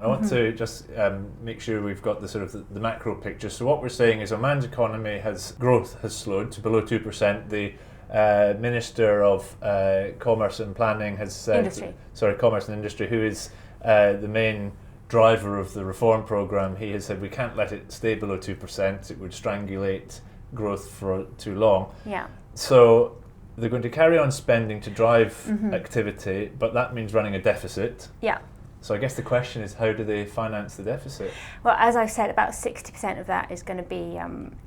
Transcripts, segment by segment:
I want to just make sure we've got the sort of the macro picture. So what we're saying is Oman's economy growth has slowed to below 2%. The Minister of Commerce and Planning has said, Commerce and Industry, who is the main driver of the reform programme, he has said we can't let it stay below 2%. It would strangulate growth for too long. Yeah. So they're going to carry on spending to drive activity, but that means running a deficit. Yeah. So I guess the question is, how do they finance the deficit? Well, as I've said, about 60% of that is going to be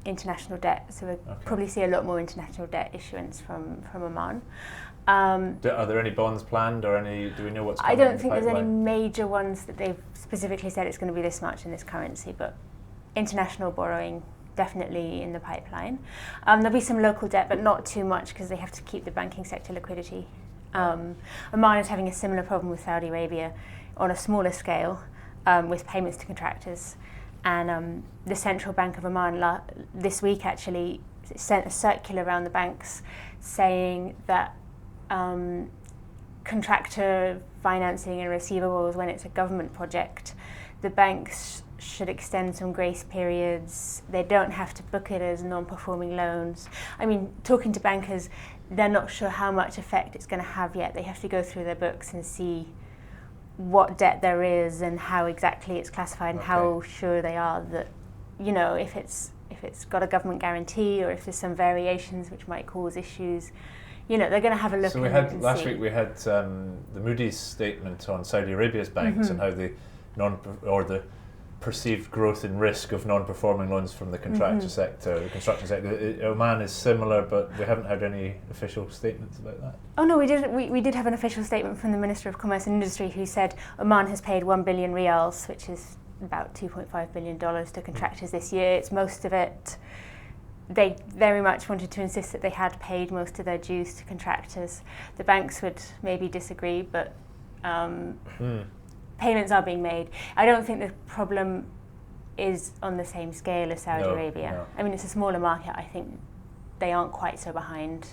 international debt. So we'll probably see a lot more international debt issuance from Oman. Are there any bonds planned, or do we know what's coming? I don't think there's any major ones that they've specifically said it's going to be this much in this currency, but international borrowing definitely in the pipeline. There'll be some local debt, but not too much because they have to keep the banking sector liquidity. Oman is having a similar problem with Saudi Arabia on a smaller scale with payments to contractors. And the Central Bank of Oman this week actually sent a circular around the banks saying that contractor financing and receivables, when it's a government project, the banks should extend some grace periods. They don't have to book it as non-performing loans. I mean, talking to bankers, they're not sure how much effect it's going to have yet. They have to go through their books and see what debt there is and how exactly it's classified and how sure they are that, you know, if it's got a government guarantee or if there's some variations which might cause issues. You know, they're going to have a look. So last week we had the Moody's statement on Saudi Arabia's banks and how the perceived growth in risk of non-performing loans from the contractor sector, the construction sector. Oman is similar, but we haven't had any official statements about that. Oh no, we did. We did have an official statement from the Minister of Commerce and Industry, who said Oman has paid 1 billion riyals, which is about $2.5 billion to contractors this year. It's most of it. They very much wanted to insist that they had paid most of their dues to contractors. The banks would maybe disagree, but payments are being made. I don't think the problem is on the same scale as Saudi Arabia. No. I mean, it's a smaller market. I think they aren't quite so behind